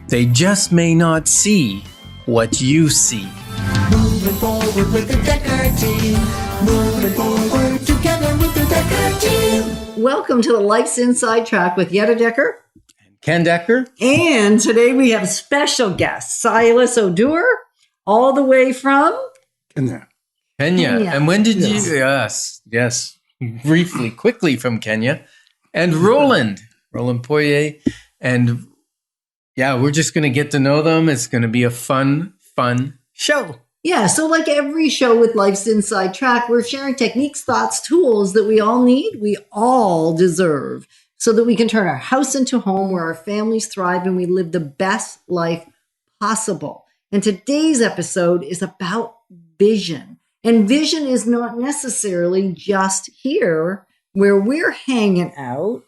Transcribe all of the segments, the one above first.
They just may not see what you see. Moving forward with the Decker team. Moving forward together with the Decker team. Welcome to the Life's Inside Track with Yetta Decker. Ken Decker? And today we have special guest, Silas O'Doer, all the way from Kenya. And when did you? Yes. Briefly, quickly from Kenya. And Roland Poirier. And yeah, we're just going to get to know them. It's going to be a fun show. Yeah, so like every show with Life's Inside Track, we're sharing techniques, thoughts, tools that we all need, we all deserve, so that we can turn our house into a home where our families thrive and we live the best life possible. And today's episode is about vision. And vision is not necessarily just here where we're hanging out.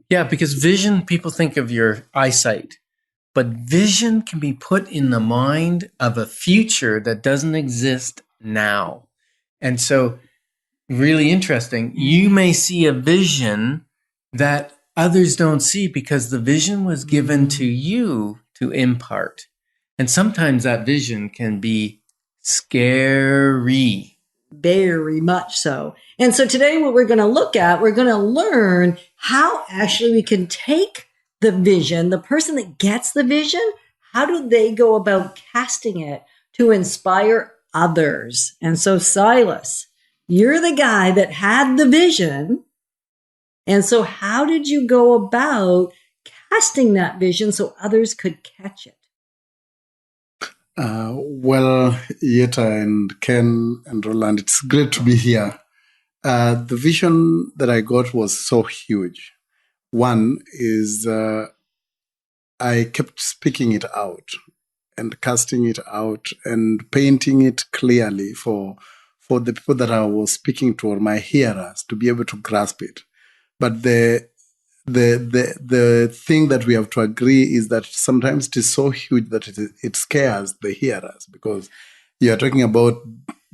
Yeah, because vision, people think of your eyesight. But vision can be put in the mind of a future that doesn't exist now. And so, really interesting, you may see a vision that others don't see because the vision was given to you to impart. And sometimes that vision can be scary. Very much so. And so today what we're going to look at, we're going to learn how actually we can take the vision, the person that gets the vision, how do they go about casting it to inspire others? And so, Silas, you're the guy that had the vision. And so how did you go about casting that vision so others could catch it? Well, Yetta and Ken and Roland, it's great to be here. The vision that I got was so huge. One is I kept speaking it out and casting it out and painting it clearly for the people that I was speaking to or my hearers to be able to grasp it. But the thing that we have to agree is that sometimes it is so huge that it scares the hearers, because you are talking about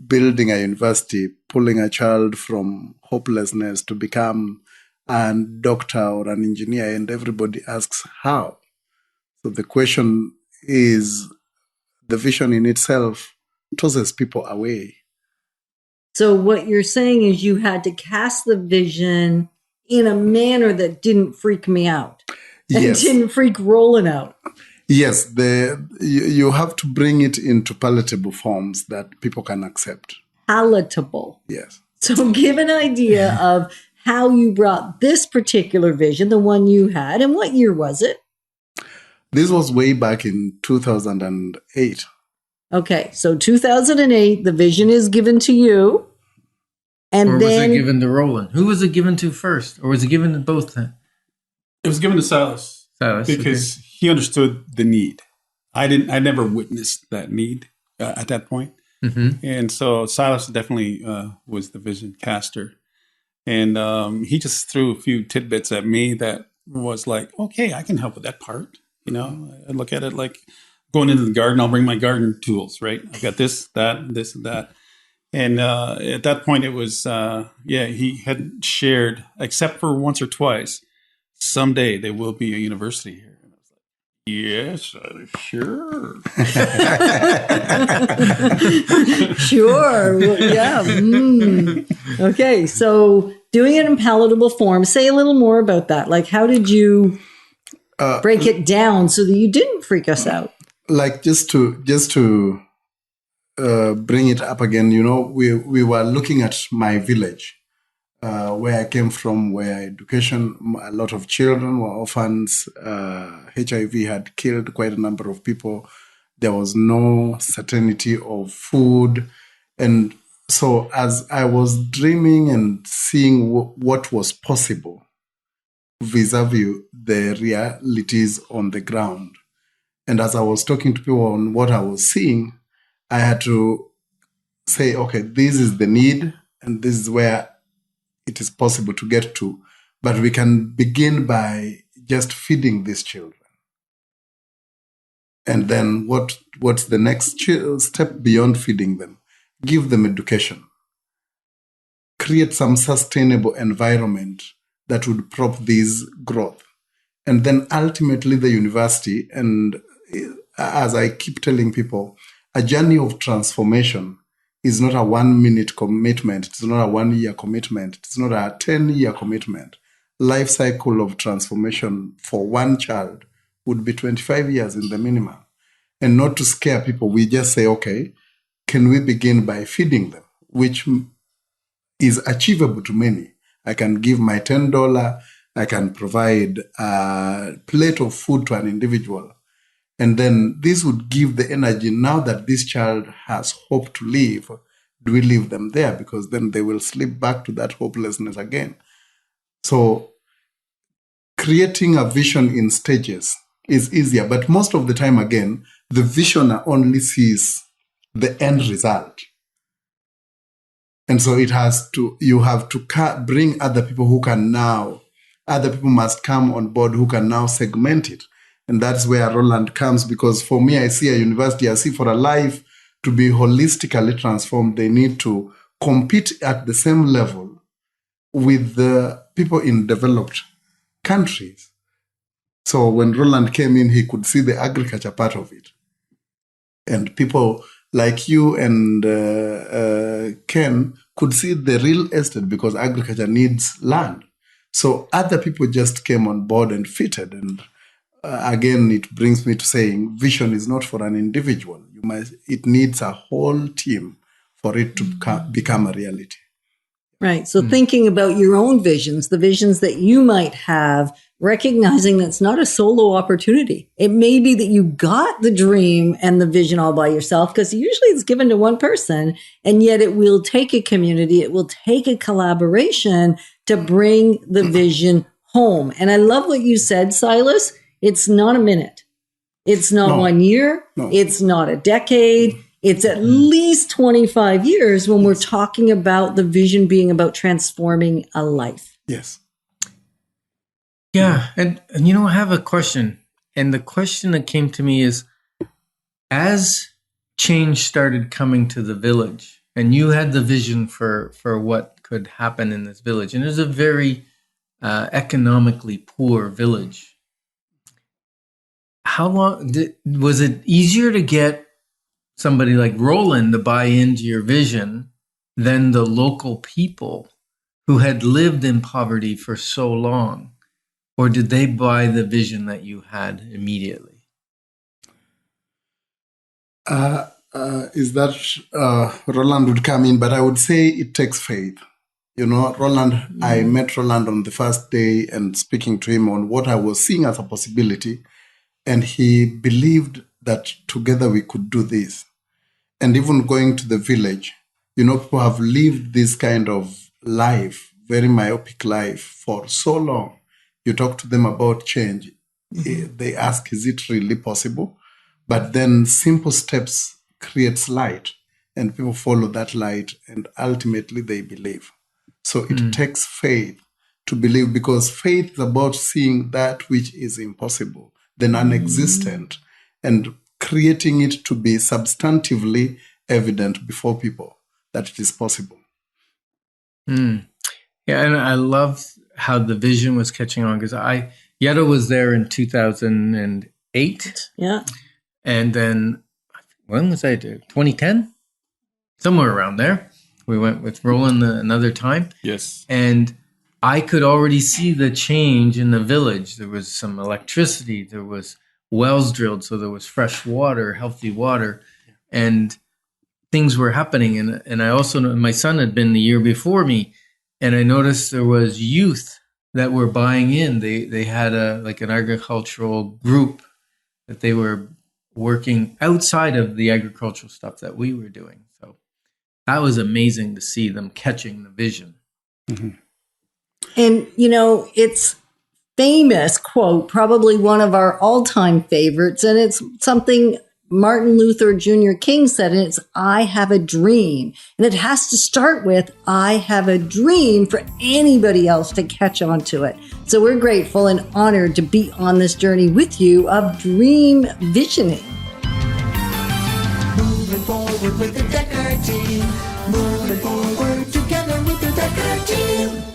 building a university, pulling a child from hopelessness to become a doctor or an engineer, and everybody asks how. So the question is, the vision in itself tosses people away. So what you're saying is you had to cast the vision in a manner that didn't freak me out. And Yes. didn't freak Roland out. Yes, you have to bring it into palatable forms that people can accept. Palatable. Yes. So give an idea of how you brought this particular vision, the one you had, and what year was it? This was way back in 2008. Okay, so 2008, the vision is given to you. And Or then was it given to Roland? Who was it given to first? Or was it given to both? It was given to Silas because okay. he understood the need. I never witnessed that need at that point. Mm-hmm. And so Silas definitely was the vision caster. And he just threw a few tidbits at me that was like, okay, I can help with that part. You know, I look at it like going into the garden, I'll bring my garden tools, right? I've got this, and that. And at that point, it was, he had shared, except for once or twice, someday there will be a university here. And I was like, yes, sure. Sure. Well, yeah. Okay. So doing it in palatable form, say a little more about that. Like, how did you break it down so that you didn't freak us out? Like just to bring it up again, you know, we were looking at my village, where I came from, where education, a lot of children were orphans. HIV had killed quite a number of people. There was no certainty of food. And so as I was dreaming and seeing what was possible vis-a-vis the realities on the ground, and as I was talking to people on what I was seeing, I had to say, okay, this is the need, and this is where it is possible to get to. But we can begin by just feeding these children. And then what's the next step beyond feeding them? Give them education. Create some sustainable environment that would prop this growth. And then ultimately the university, and as I keep telling people, a journey of transformation is not a 1 minute commitment. It's not a 1 year commitment. It's not a 10-year commitment. Life cycle of transformation for one child would be 25 years in the minimum. And not to scare people, we just say, okay, can we begin by feeding them, which is achievable to many. I can give my $10, I can provide a plate of food to an individual. And then this would give the energy. Now that this child has hope to live, do we leave them there? Because then they will slip back to that hopelessness again. So creating a vision in stages is easier. But most of the time, again, the visioner only sees the end result. And so you have to bring other people other people must come on board who can now segment it. And that's where Roland comes, because for me, I see a university, I see for a life to be holistically transformed, they need to compete at the same level with the people in developed countries. So when Roland came in, he could see the agriculture part of it. And people like you and Ken could see the real estate, because agriculture needs land. So other people just came on board and fitted. And again, it brings me to saying vision is not for an individual. It needs a whole team for it to become a reality. Right. So thinking about your own visions, the visions that you might have, recognizing that it's not a solo opportunity. It may be that you got the dream and the vision all by yourself, because usually it's given to one person, and yet it will take a community, it will take a collaboration to bring the vision home. And I love what you said, Silas. It's not a minute. It's not 1 year. No. It's not a decade. It's at least 25 years when we're talking about the vision being about transforming a life. Yes. Yeah. And I have a question. And the question that came to me is, as change started coming to the village, and you had the vision for what could happen in this village, and it was a very economically poor village. How long was it easier to get somebody like Roland to buy into your vision than the local people who had lived in poverty for so long? Or did they buy the vision that you had immediately? Is that Roland would come in, but I would say it takes faith. Roland, I met Roland on the first day and speaking to him on what I was seeing as a possibility. And he believed that together we could do this. And even going to the village, people have lived this kind of life, very myopic life, for so long. You talk to them about change. They ask, is it really possible? But then simple steps creates light, and people follow that light, and ultimately they believe. So it takes faith to believe, because faith is about seeing that which is impossible, the non-existent, and creating it to be substantively evident before people that it is possible. Yeah, and I love how the vision was catching on, because Yetta was there in 2008. Yeah. And then, when was I there? 2010? Somewhere around there. We went with Roland another time. Yes. And I could already see the change in the village. There was some electricity. There was wells drilled, so there was fresh water, healthy water, and things were happening. And I also know my son had been the year before me, and I noticed there was youth that were buying in. They had an agricultural group that they were working outside of the agricultural stuff that we were doing. So that was amazing to see them catching the vision. Mm-hmm. And, it's famous quote, probably one of our all-time favorites, and it's something Martin Luther Jr. King said, and it's, I have a dream. And it has to start with, I have a dream, for anybody else to catch on to it. So we're grateful and honored to be on this journey with you of dream visioning. Moving forward with the Decker team. Moving forward together with the Decker team.